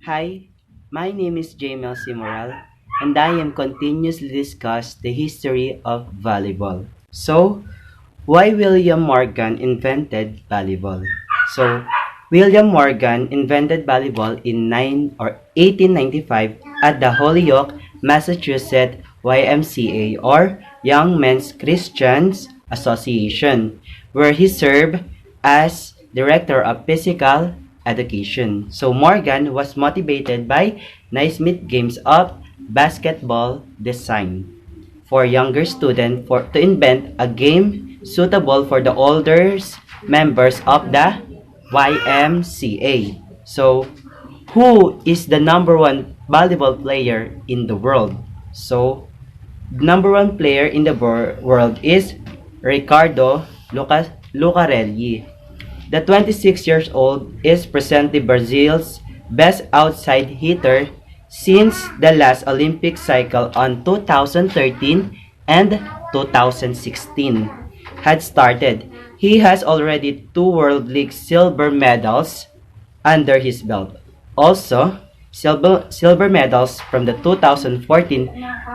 Hi, my name is Jamel Simoral, and I am continuously discuss the history of volleyball. So, why William Morgan invented volleyball? So, William Morgan invented volleyball in 1895 at the Holyoke, Massachusetts YMCA or Young Men's Christians Association, where he served as director of physical education. So Morgan was motivated by Naismith games of basketball design for younger students to invent a game suitable for the older members of the YMCA. So, who is the number one volleyball player in the world? So, number one player in the world is Ricardo Lucarelli. The 26 years old is presently Brazil's best outside hitter since the last Olympic cycle on 2013 and 2016 had started. He has already two World League silver medals under his belt. Also, silver medals from the 2014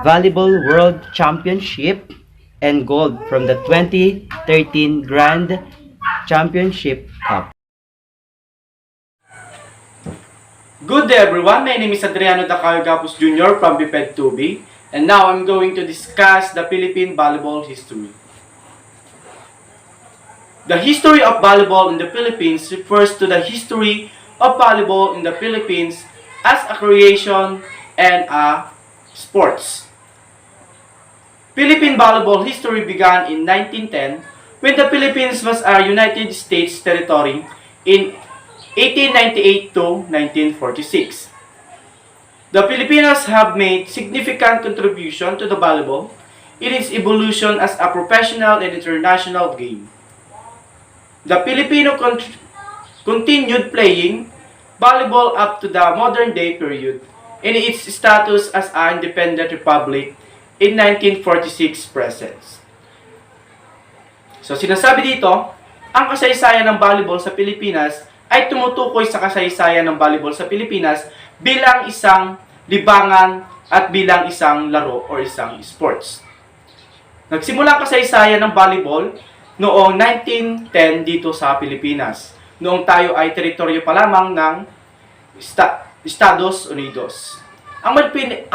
Volleyball World Championship and gold from the 2013 Grand Championship Cup. Good day everyone, my name is Adriano Dacayo Gapus Jr. from BPED 2B, and now I'm going to discuss the Philippine volleyball history. The history of volleyball in the Philippines refers to the history of volleyball in the Philippines as a creation and a sports. Philippine volleyball history began in 1910 when the Philippines was a United States territory in 1898 to 1946. The Filipinos have made significant contribution to the volleyball in its evolution as a professional and international game. The Filipino continued playing volleyball up to the modern day period in its status as an independent republic in 1946 present. So sinasabi dito, ang kasaysayan ng volleyball sa Pilipinas ay tumutukoy sa kasaysayan ng volleyball sa Pilipinas bilang isang libangan at bilang isang laro o isang sports. Nagsimula ang kasaysayan ng volleyball noong 1910 dito sa Pilipinas. Noong tayo ay teritoryo pa lamang ng Estados Unidos. Ang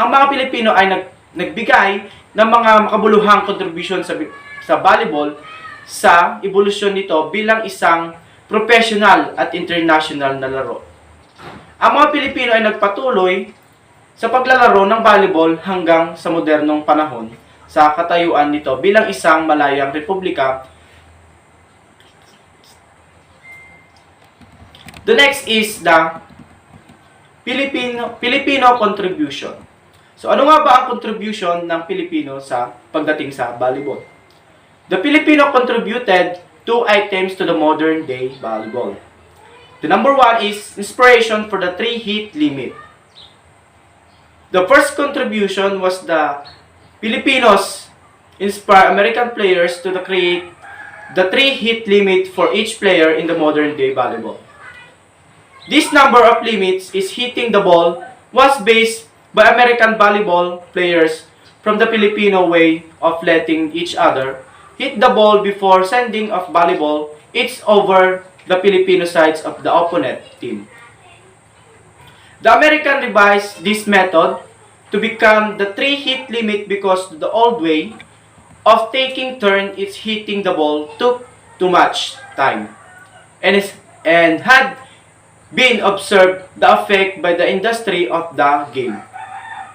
mga Pilipino ay nagbigay ng mga makabuluhang contribution sa volleyball sa evolusyon nito bilang isang professional at international na laro. Ang mga Pilipino ay nagpatuloy sa paglalaro ng volleyball hanggang sa modernong panahon sa katayuan nito bilang isang malayang republika. The next is the Filipino contribution. So ano nga ba ang contribution ng Pilipino sa pagdating sa volleyball? The Filipino contributed two items to the modern day volleyball. The number one is inspiration for the three-hit limit. The first contribution was the Filipinos inspire American players to create the three-hit limit for each player in the modern day volleyball. This number of limits is hitting the ball was based by American volleyball players from the Filipino way of letting each other hit the ball before sending of volleyball it's over the Filipino sides of the opponent team. The American revised this method to become the three-hit limit because the old way of taking turn is hitting the ball took too much time and had been observed the effect by the industry of the game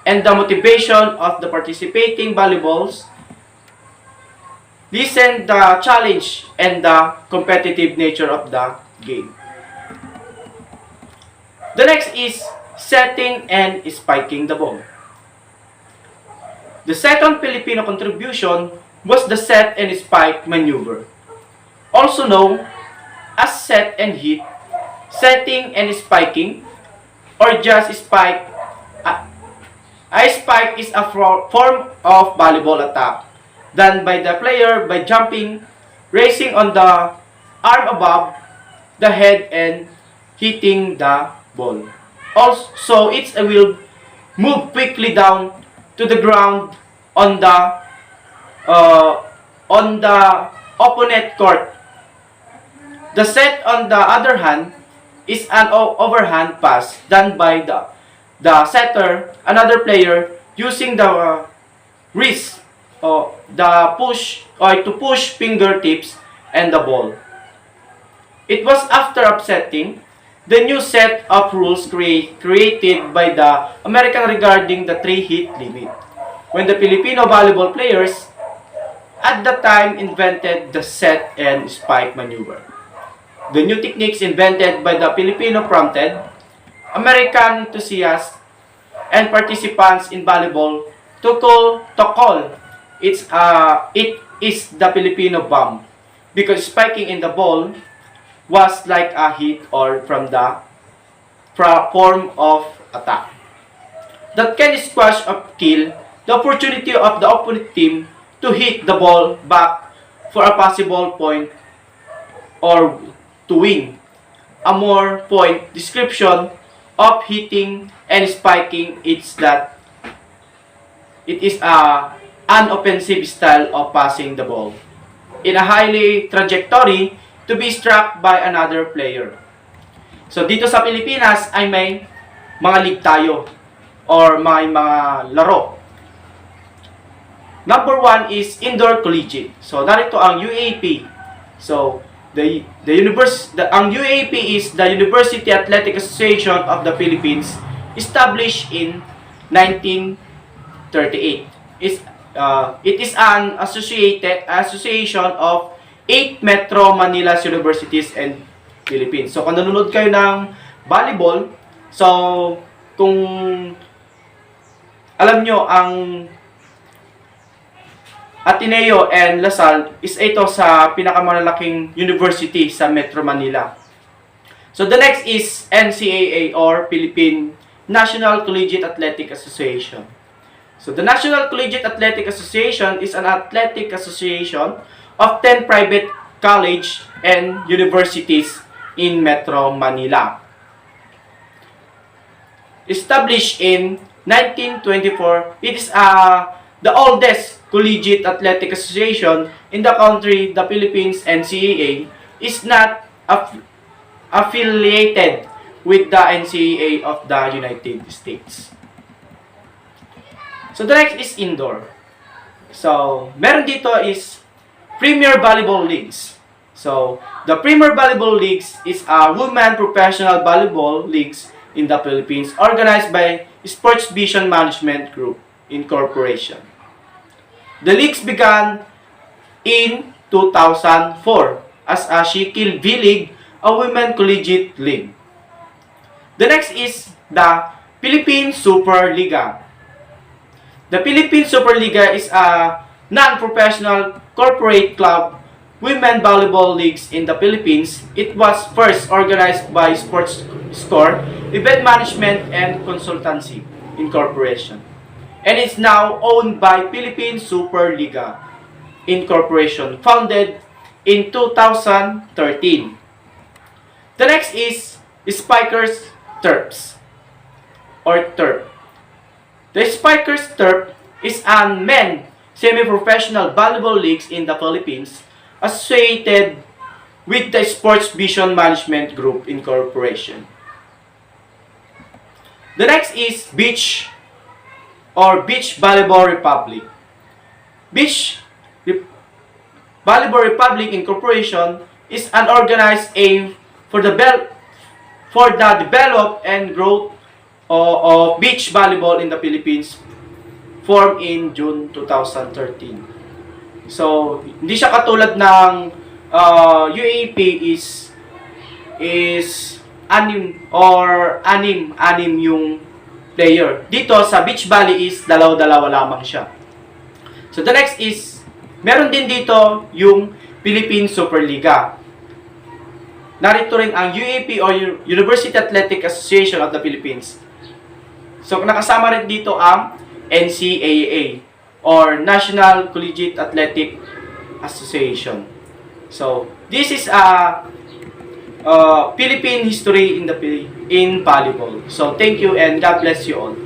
and the motivation of the participating volleyballs. Listen the challenge and the competitive nature of the game. The next is setting and spiking the ball. The second Filipino contribution was the set and spike maneuver, also known as set and hit, setting and spiking, or just spike. A spike is a form of volleyball attack done by the player by jumping, raising on the arm above the head and hitting the ball. Also, it will move quickly down to the ground on uh, the opponent court. The set, on the other hand, is an overhand pass done by the setter, another player, using the wrist or the push or to push fingertips and the ball. It was after upsetting the new set of rules created by the American regarding the 3-hit limit, when the Filipino volleyball players at the time invented the set and spike maneuver. The new techniques invented by the Filipino prompted American enthusiasts and participants in volleyball to call it is the Filipino bomb, because spiking in the ball was like a hit or from the form of attack that can squash or kill the opportunity of the opponent team to hit the ball back for a possible point or to win. A more point description of hitting and spiking is that it is an offensive style of passing the ball in a highly trajectory to be struck by another player. So dito sa Pilipinas ay may mga league tayo or may mga laro. Number 1 is indoor collegiate. So narito ang UAP. So ang UAP is the University Athletic Association of the Philippines, established in 1938. It is an association of 8 Metro Manila's universities and Philippines. So, kung nanonood kayo ng volleyball, so, kung alam nyo, ang Ateneo and LaSalle is ito sa pinakamalalaking university sa Metro Manila. So, the next is NCAA or Philippine National Collegiate Athletic Association. So, the National Collegiate Athletic Association is an athletic association of 10 private college and universities in Metro Manila. Established in 1924, it is the oldest collegiate athletic association in the country. The Philippines NCAA is not affiliated with the NCAA of the United States. So the next is indoor. So meron dito is Premier Volleyball Leagues. So, the Premier Volleyball Leagues is a women professional volleyball leagues in the Philippines organized by Sports Vision Management Group Incorporation. The leagues began in 2004 as a Shikil V-League, a women collegiate league. The next is the Philippine Superliga. The Philippine Superliga is a non-professional corporate club women volleyball leagues in the Philippines. It was first organized by Sports Score, Event Management and Consultancy Incorporation, and is now owned by Philippine Superliga Incorporation, founded in 2013. The next is Spikers Terps or Terp. The Spikers Terp is a men semi-professional volleyball leagues in the Philippines associated with the Sports Vision Management Group Incorporation. The next is Beach Volleyball Republic. Volleyball Republic Incorporation is an organized aim for the develop and growth of beach volleyball in the Philippines, formed in June 2013. So, hindi siya katulad ng UAP is anim yung player. Dito sa beach volley is dalawa-dalawa lamang siya. So, the next is meron din dito yung Philippine Superliga. Narito rin ang UAP or University Athletic Association of the Philippines. So, nakasama rin dito ang NCAA or National Collegiate Athletic Association. So, this is Philippine history in volleyball. So thank you and God bless you all.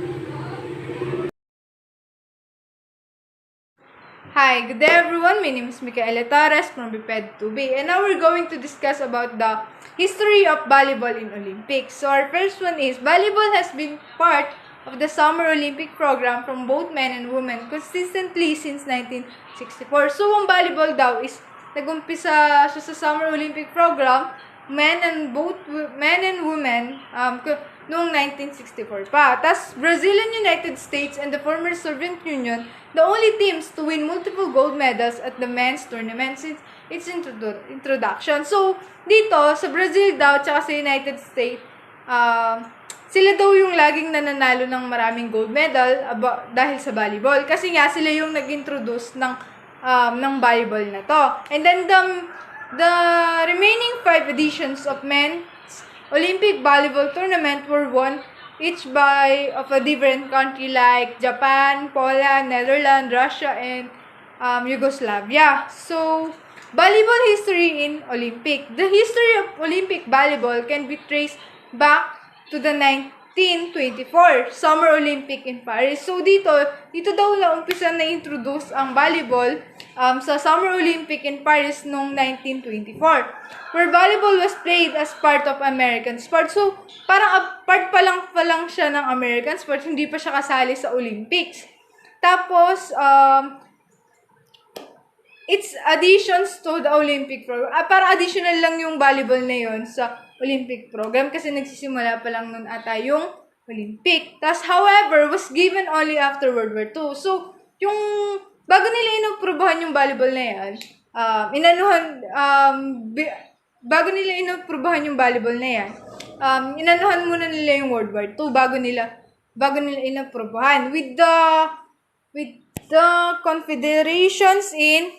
Hi, good day everyone. My name is Micaela Torres from BPED 2B, and now we're going to discuss about the history of volleyball in Olympics. So our first one is volleyball has been part of the Summer Olympic program from both men and women consistently since 1964. So ang volleyball daw is nagumpisa siya sa Summer Olympic program, men and women noong 1964 pa. Tas Brazil and United States and the former Soviet Union, the only teams to win multiple gold medals at the men's tournament since its introduction. So, dito, sa Brazil daw, tsaka sa United States, sila daw yung laging nananalo ng maraming gold medal dahil sa volleyball. Kasi nga, sila yung nag-introduce ng volleyball na to. And then, the remaining 5 editions of men's Olympic volleyball tournament were won each by of a different country like Japan, Poland, Netherlands, Russia, and Yugoslavia. So, volleyball history in Olympic. The history of Olympic volleyball can be traced back to the 1924 Summer Olympic in Paris. So, dito daw lang umpisa na introduce ang volleyball sa Summer Olympic in Paris noong 1924, where volleyball was played as part of American sport. So, parang part pa lang siya ng American sport, hindi pa siya kasali sa Olympics. Tapos, it's additions to the Olympic program. Parang additional lang yung volleyball na yun sa Olympic program kasi nagsisimula pa lang nun ata yung Olympic. Tas, however, was given only after World War II. So, yung bago nila inaprubahan yung volleyball na yan, bago nila inaprubahan yung volleyball na yan, inanuhan muna nila yung World War II bago nila inaprubahan. With the confederations in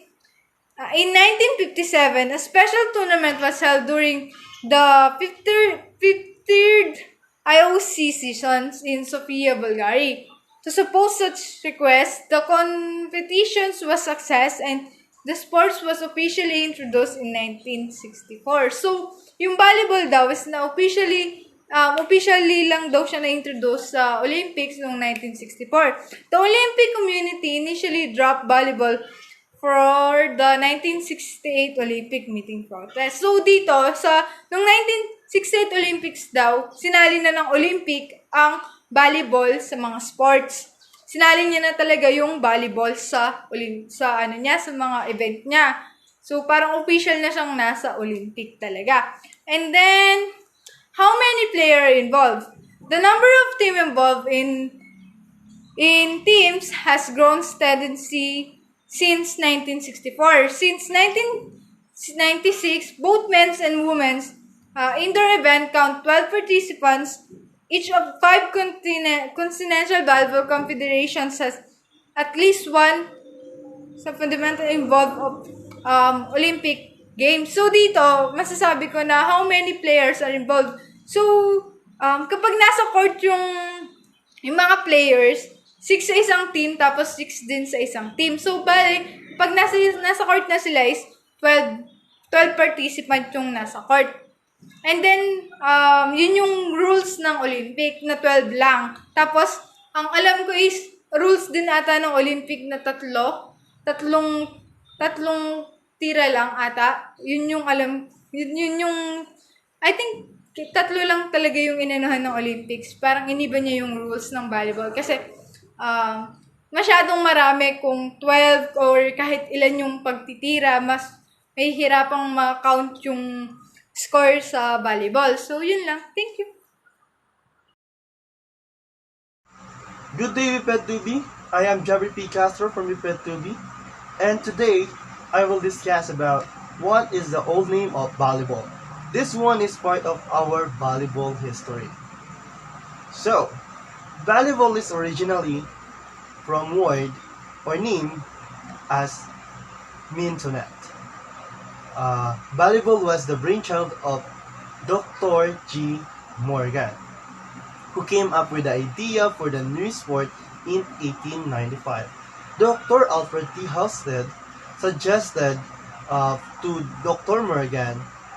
1957, a special tournament was held during the 53rd IOC sessions in Sofia, Bulgaria. To suppose such request, the competitions was success and the sports was officially introduced in 1964. So, yung volleyball daw is na officially lang daw siya na-introduce sa Olympics noong 1964. The Olympic community initially dropped volleyball for the 1968 Olympic meeting protest. So, dito, noong 1968 Olympics daw, sinali na ng Olympic ang volleyball sa mga sports. Sinali niya na talaga yung volleyball sa mga event niya. So, parang official na siyang nasa Olympic talaga. And then, how many players are involved? The number of teams involved in teams has grown steadily since 1964. Since 1996, both men's and women's indoor event count 12 participants. Each of 5 continental volleyball confederations has at least one fundamental involved of Olympic Games. So, dito, masasabi ko na how many players are involved. So, kapag nasa court yung mga players, 6 sa isang team, tapos 6 din sa isang team. So, bali, pag nasa court na sila is 12 participant yung nasa court. And then, yun yung rules ng Olympic na 12 lang. Tapos, ang alam ko is, rules din ata ng Olympic na tatlong tira lang ata. Yun yung I think, 3 lang talaga yung inanuhan ng Olympics. Parang iniba niya yung rules ng volleyball. Kasi, masyadong marami kung 12 or kahit ilan yung pagtitira, mas may hirapang ma-count yung score sa volleyball. So, yun lang. Thank you. Good day, VPED2B. I am Jabri P. Castro from VPED2B, and today I will discuss about what is the old name of volleyball. This one is part of our volleyball history. So, volleyball is originally from word or name as mintonette. Volleyball was the brainchild of Dr. G. Morgan, who came up with the idea for the new sport in 1895. Dr. Alfred T. Halstead suggested to Dr. Morgan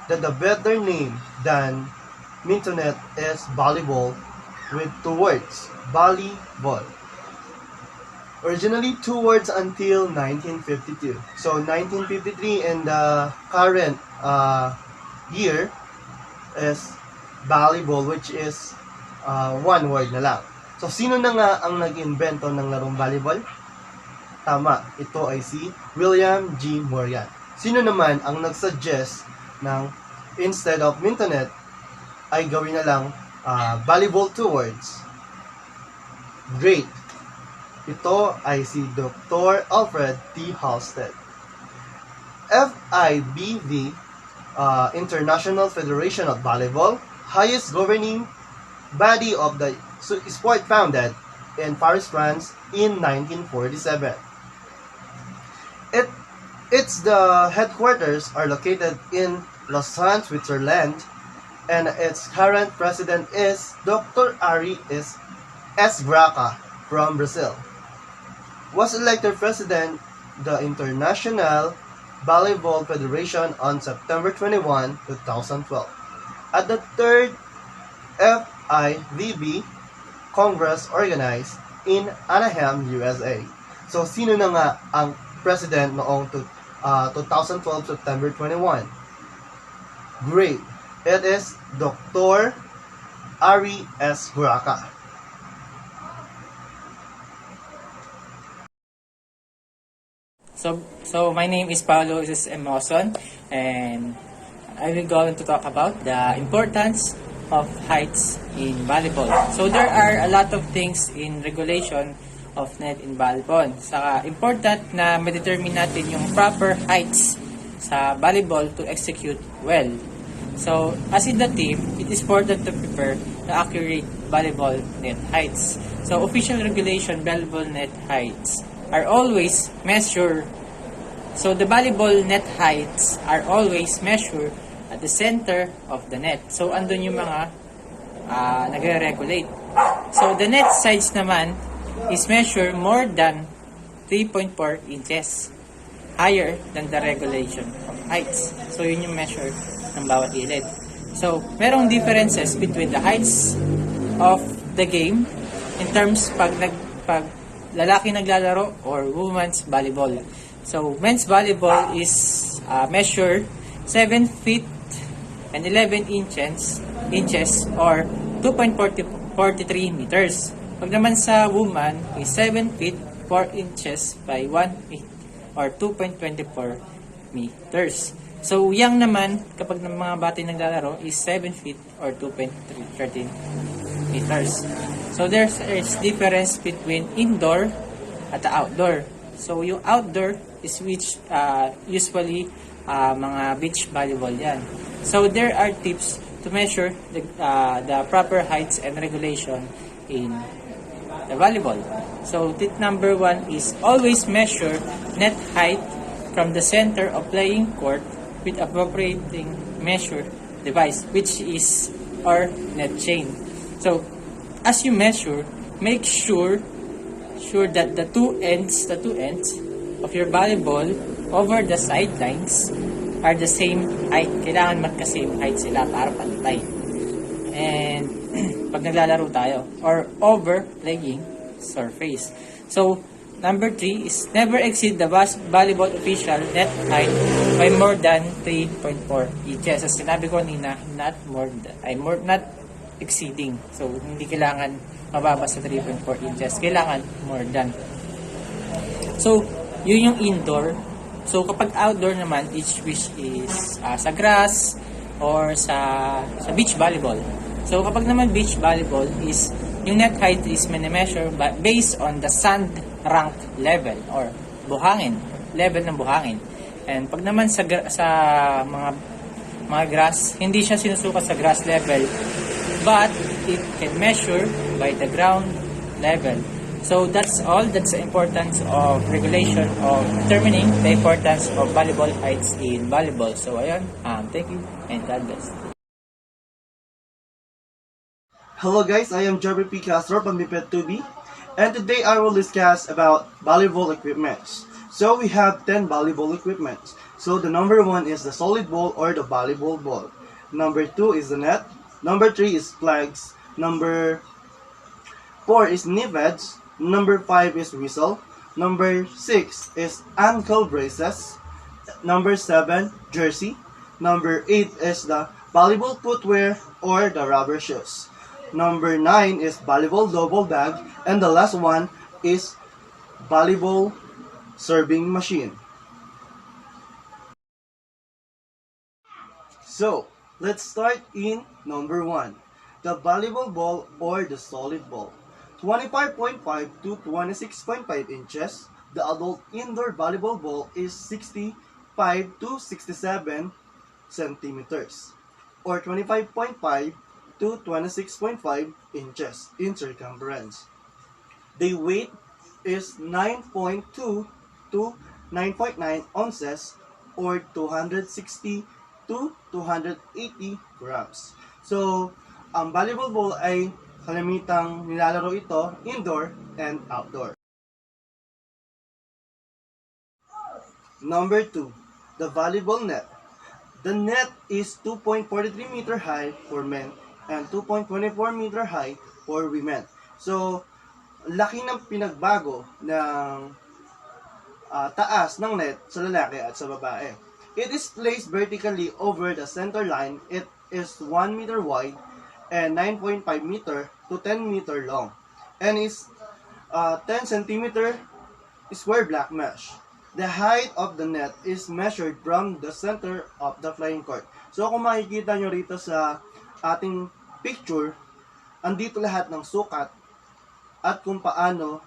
that the better name than Mintonet is volleyball with two words, volleyball. Originally two words until 1952. So 1953 and the current year is volleyball, which is one word na lang. So sino na nga ang nag-invento ng larong volleyball? Tama, ito ay si William G. Morgan. Sino naman ang nag-suggest ng instead of Mintonet ay gawin na lang volleyball two words? Great! Ito ay si Dr. Alfred T. Halstead. FIVB, International Federation of Volleyball, highest governing body of the sport, founded in Paris, France in 1947. Its the headquarters are located in Lausanne, Switzerland, and its current president is Dr. Ari S. Graca from Brazil. Was elected president the International Volleyball Federation on September 21, 2012. At the third FIVB Congress organized in Anaheim, USA. So sino na nga ang president noong 2012 September 21? Great. It is Dr. Ari S. Graca. So my name is Paulo Emoson, and I will go to talk about the importance of heights in volleyball. So there are a lot of things in regulation of net in volleyball. Saka important na ma-determine natin yung proper heights sa volleyball to execute well. So as in the team, it is important to prepare the accurate volleyball net heights. So official regulation volleyball net heights are always measured. So the volleyball net heights are always measured at the center of the net. So andun yung mga nagre-regulate. So the net size naman is measured more than 3.4 inches higher than the regulation of heights. So yun yung measure ng bawat ilid. So merong differences between the heights of the game in terms pag lalaki naglalaro or women's volleyball. So men's volleyball is measured 7 feet and 11 inches or 2.43 meters. Pag naman sa woman is 7 feet 4 inches by 1 feet or 2.24 meters. So yang naman kapag ng mga bati naglalaro is 7 feet or 2.13 meters. So there's difference between indoor at the outdoor. So yung outdoor is which usually mga beach volleyball yan. So there are tips to measure the proper heights and regulation in the volleyball. So tip number 1 is always measure net height from the center of playing court with appropriating measure device, which is our net chain. So as you measure, make sure that the two ends of your volleyball over the sidelines are the same height. Kailangan magka-same height sila para pantay. And pag naglalaro tayo or over playing surface. So number 3 is never exceed the volleyball official net height by more than 3.4 inches. As sinabi ko kanina, not exceeding. So, hindi kailangan mababa sa 3.4 inches. Kailangan more than. So, yun yung indoor. So, kapag outdoor naman, which is sa grass or sa beach volleyball. So, kapag naman beach volleyball is, yung net height is minimeasure based on the sand rank level or buhangin. Level ng buhangin. And pag naman sa mga grass, hindi siya sinusukat sa grass level, but it can measure by the ground level. So that's all. That's the importance of regulation of determining the importance of volleyball heights in volleyball. So ayun, thank you and God bless. Hello guys, I am Jeremy P. Castro from Mipet2B, and today I will discuss about volleyball equipments. So we have 10 volleyball equipments. So the number 1 is the solid ball or the volleyball ball. Number 2 is the net. Number 3 is flags. Number 4 is knee pads. Number 5 is whistle. Number 6 is ankle braces. Number 7, jersey. Number 8 is the volleyball footwear or the rubber shoes. Number 9 is volleyball double bag. And the last one is volleyball serving machine. So, let's start in number 1. The volleyball ball or the solid ball. 25.5 to 26.5 inches. The adult indoor volleyball ball is 65 to 67 centimeters or 25.5 to 26.5 inches in circumference. The weight is 9.2 to 9.9 ounces or 260 to 280 grams. So, ang volleyball ball ay kalamitang nilalaro ito indoor and outdoor. Number 2, the volleyball net. The net is 2.43 meter high for men and 2.24 meter high for women. So, laki ng pinagbago ng taas ng net sa lalaki at sa babae. It is placed vertically over the center line. It is 1 meter wide and 9.5 meter to 10 meter long and is 10 centimeter square black mesh. The height of the net is measured from the center of the flying court. So kung makikita nyo rito sa ating picture, andito lahat ng sukat at kung paano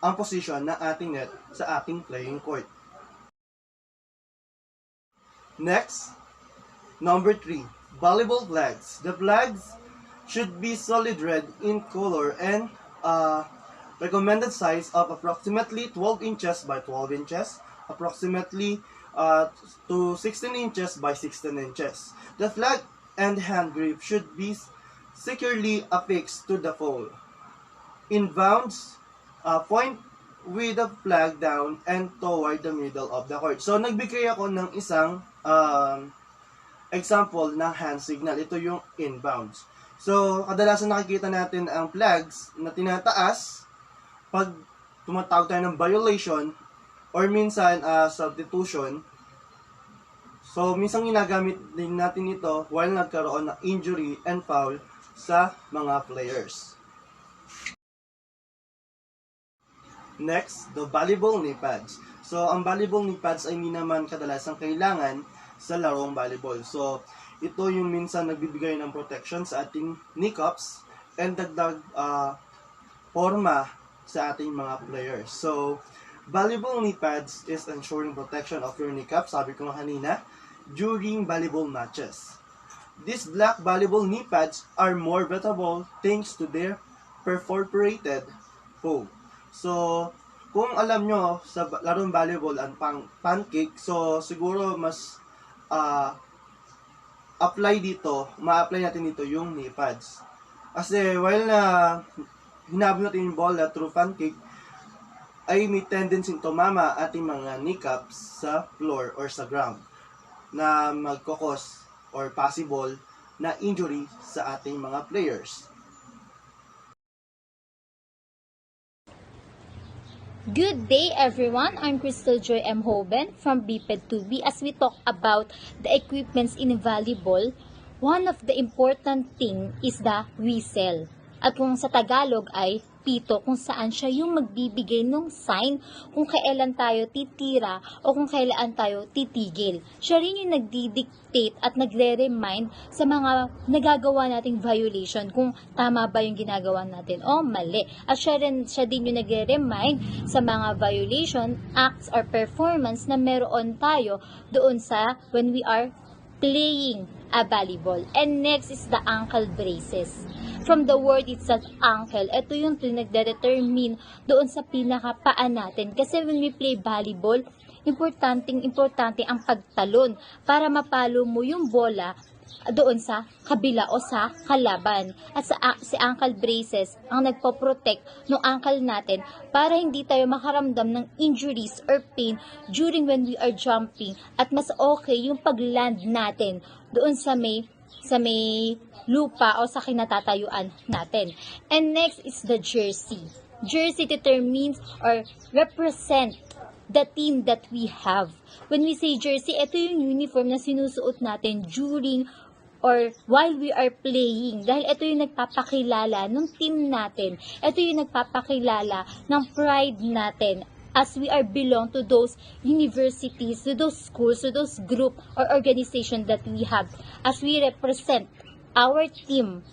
ang position ng ating net sa ating playing court. Next, number 3, volleyball flags. The flags should be solid red in color and recommended size of approximately 12 inches by 12 inches, approximately to 16 inches by 16 inches. The flag and hand grip should be securely affixed to the pole. In bounds, point with the flag down and toward the middle of the court. So, nagbigay ako ng isang example ng hand signal. Ito yung inbounds. So, kadalasan nakikita natin ang flags na tinataas pag tumatawag tayo ng violation or minsan substitution. So, minsan ginagamit din natin ito while nagkaroon ng injury and foul sa mga players. Next, the volleyball knee pads. So, ang volleyball knee pads ay hindi naman kadalasang kailangan sa larong volleyball. So, ito yung minsan nagbibigay ng protection sa ating kneecaps and dagdag forma sa ating mga players. So, volleyball knee pads is ensuring protection of your kneecaps, sabi ko nga kanina, during volleyball matches. These black volleyball knee pads are more breathable thanks to their perforated foam. So, kung alam nyo sa larong volleyball ang pancake, so siguro mas ma-apply natin dito yung knee pads. Kasi while na hinabol natin yung ball through pancake, ay may tendency tumama ating mga kneecaps sa floor or sa ground na magkakos or possible na injury sa ating mga players. Good day everyone, I'm Crystal Joy M. Hoben from BPED2B. As we talk about the equipments in volleyball, one of the important thing is the whistle. At kung sa Tagalog ay pito, kung saan siya yung magbibigay ng sign kung kailan tayo titira o kung kailan tayo titigil. Siya rin yung nagdi-dictate at nagre-remind sa mga nagagawa nating violation kung tama ba yung ginagawa natin o mali. At siya din yung nagre-remind sa mga violation, acts or performance na meron tayo doon sa when we are playing a volleyball. And next is the ankle braces. From the word itself, ankle, ito yung nagde-determine doon sa pinakapaan natin. Kasi when we play volleyball, importante ang pagtalon para mapalo mo yung bola doon sa kabila o sa kalaban. At si ankle braces ang nagpo-protect ng ankle natin para hindi tayo makaramdam ng injuries or pain during when we are jumping, at mas okay yung pag-land natin doon sa may lupa o sa kinatatayuan natin. And next is the jersey. Jersey determines or represent the team that we have. When we say jersey, ito yung uniform na sinusuot natin during or while we are playing. Dahil ito yung nagpapakilala ng team natin. Ito yung nagpapakilala ng pride natin as we are belong to those universities, to those schools, to those group or organization that we have, as we represent our team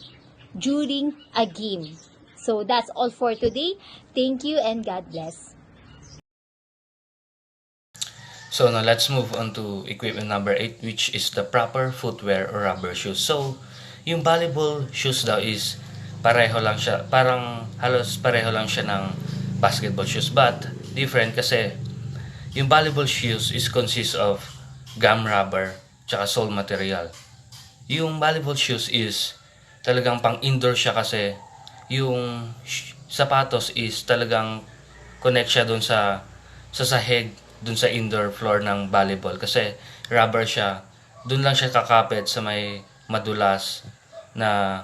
during a game. So that's all for today. Thank you and God bless. So now let's move on to equipment number 8, which is the proper footwear or rubber shoes. So, yung volleyball shoes daw is pareho lang siya, parang halos pareho lang siya ng basketball shoes, but different kasi yung volleyball shoes is consist of gum rubber tsaka sole material. Yung volleyball shoes is talagang pang indoor siya kasi yung sapatos is talagang connect siya dun sa sahig dun sa indoor floor ng volleyball kasi rubber siya, dun lang siya kakapit sa may madulas na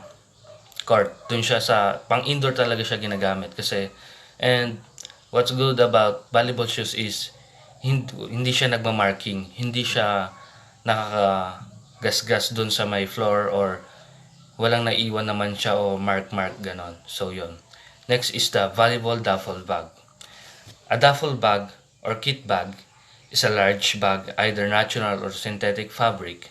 court. Dun siya sa pang indoor talaga siya ginagamit kasi, and what's good about volleyball shoes is hindi siya nagmamarking, hindi siya nakakagasgas dun sa may floor or walang naiwan naman siya o mark ganon. So yun. Next is the volleyball duffel bag. A duffel bag or kit bag is a large bag, either natural or synthetic fabric,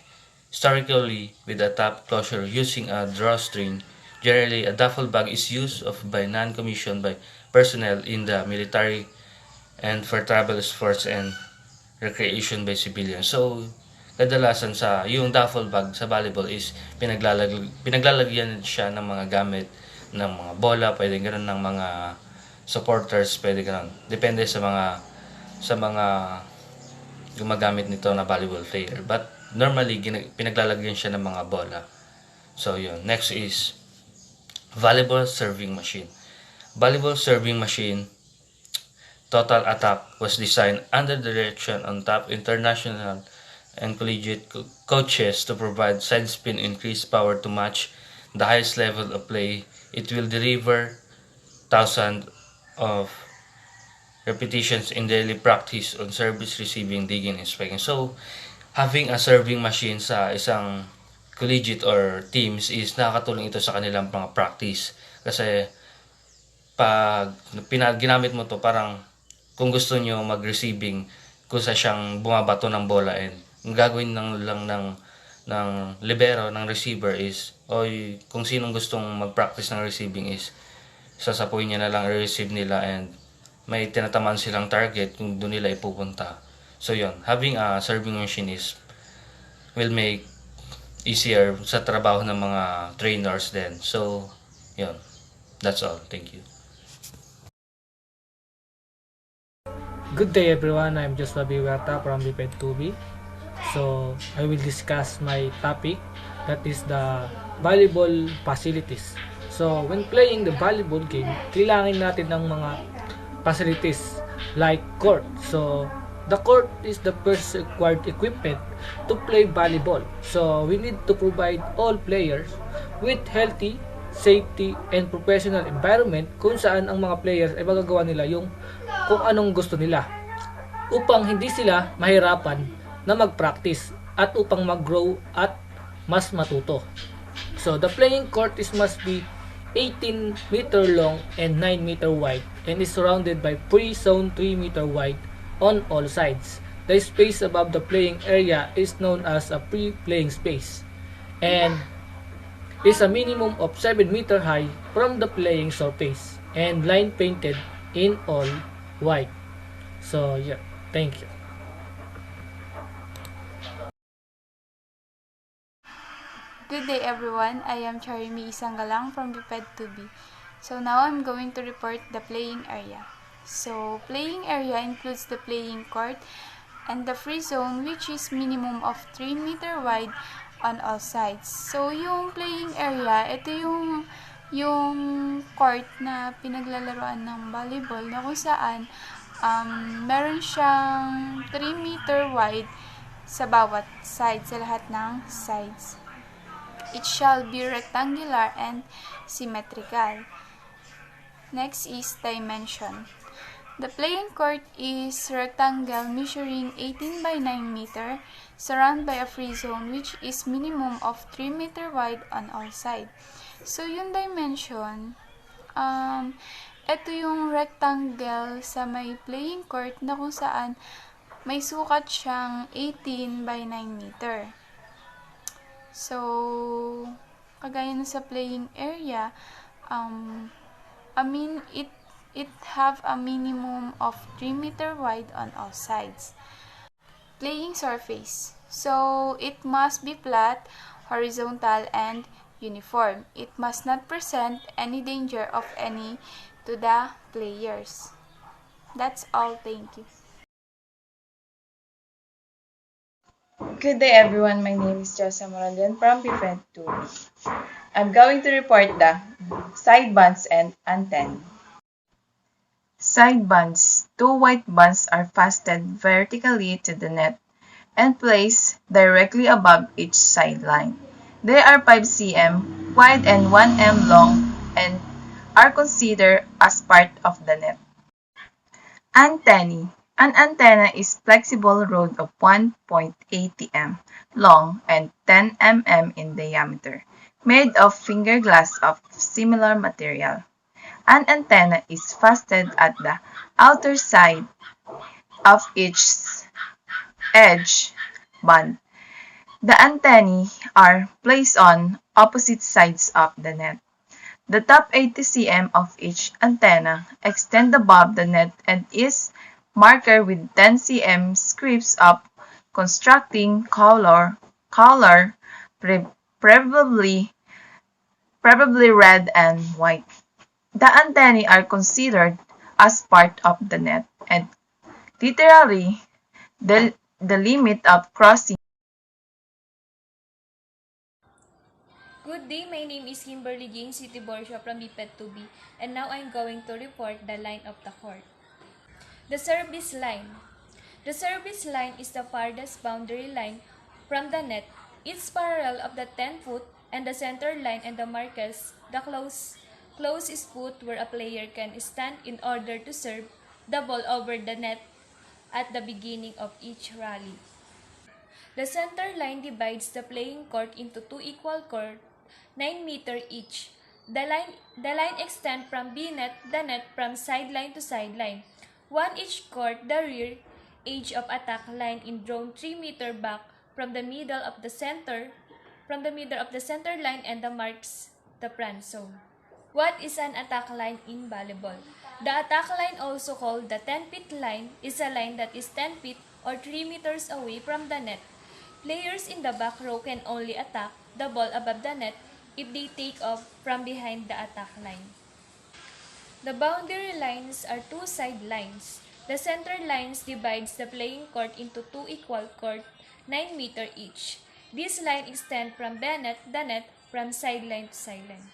historically with a top closure using a drawstring. Generally, a duffel bag is used by non-commissioned by personnel in the military and for travel sports and recreation by civilians. So, kadalasan yung duffel bag sa volleyball is pinaglalagyan siya ng mga gamit ng mga bola, pwede ganoon, ng mga supporters, pwede ganoon. Depende sa mga gumagamit nito na volleyball player. But normally, pinaglalagyan siya ng mga bola. So, yun. Next is volleyball serving machine. Volleyball serving machine Total Attack was designed under the direction on top international and collegiate coaches to provide side spin increased power to match the highest level of play. It will deliver thousands of repetitions in daily practice on service, receiving, digging, and spiking. So, having a serving machine sa isang collegiate or teams is nakakatulong ito sa kanilang mga practice. Kasi, pag ginamit mo to, parang kung gusto nyo mag-receiving, kung sa siyang bumabato ng bola, and ang gagawin lang ng libero, ng receiver is, kung sinong gustong mag-practice ng receiving is, sasapuin niya na lang i-receive nila and may tinataman silang target kung doon nila ipupunta. So yun, having a serving machine will make easier sa trabaho ng mga trainers din. So yun, that's all. Thank you. Good day everyone, I'm Joshua Biwerta from Biped 2B. So I will discuss my topic, that is the volleyball facilities. So when playing the volleyball game, kailangan natin ng mga facilities like court. So the court is the first required equipment to play volleyball. So we need to provide all players with healthy, safety, and professional environment kung saan ang mga players ay magagawa nila yung kung anong gusto nila upang hindi sila mahirapan na mag-practice at upang mag-grow at mas matuto. So the playing court must be 18 meter long and 9 meter wide and is surrounded by free zone 3 meter wide on all sides. The space above the playing area is known as a pre-playing space and is a minimum of 7 meter high from the playing surface and line painted in all white. So yeah, thank you. Good day everyone, I am Charimi Isanggalang from Biped 2B. So now I'm going to report the playing area. So playing area includes the playing court and the free zone which is minimum of 3 meter wide on all sides. So yung playing area, ito yung court na pinaglalaroan ng volleyball na kung saan meron siyang 3 meter wide sa bawat side, sa lahat ng sides. It shall be rectangular and symmetrical. Next is dimension. The playing court is rectangle measuring 18 by 9 meter, surrounded by a free zone which is minimum of 3 meter wide on all sides. So, yung dimension, ito yung rectangle sa may playing court na kung saan may sukat siyang 18 by 9 meter. So, kagaya na sa playing area, it have a minimum of 3 meter wide on all sides. Playing surface. So, it must be flat, horizontal, and uniform. It must not present any danger of any to the players. That's all. Thank you. Good day everyone, my name is Josa Moralian from Befriend 2. I'm going to report the side bands and antennae. Side bands. Two white bands are fastened vertically to the net and placed directly above each sideline. They are 5 cm wide and 1 m long and are considered as part of the net. Antennae. An antenna is flexible rod of 1.80 m long and 10 mm in diameter, made of finger glass of similar material. An antenna is fastened at the outer side of each edge band. The antennae are placed on opposite sides of the net. The top 80 cm of each antenna extend above the net and is marked with 10 cm strips of constructing color preferably red and white. The antennae are considered as part of the net and literally the limit of crossing. Good day, my name is Kimberly Jane City Borsha from BPED 2B, and now I'm going to report the line of the court. The service line. The service line is the farthest boundary line from the net. It's parallel of the 10-foot and the center line and the markers the closest foot where a player can stand in order to serve the ball over the net at the beginning of each rally. The center line divides the playing court into two equal courts, 9 meters each. The line extends from the net from sideline to sideline. One each court, the rear edge of attack line is drawn 3 meters back from the middle of the center line and the marks the front zone. What is an attack line in volleyball? The attack line, also called the 10-feet line, is a line that is 10 feet or 3 meters away from the net. Players in the back row can only attack the ball above the net if they take off from behind the attack line. The boundary lines are two side lines. The center lines divides the playing court into two equal courts, 9 meters each. This line extends from the net from sideline to sideline.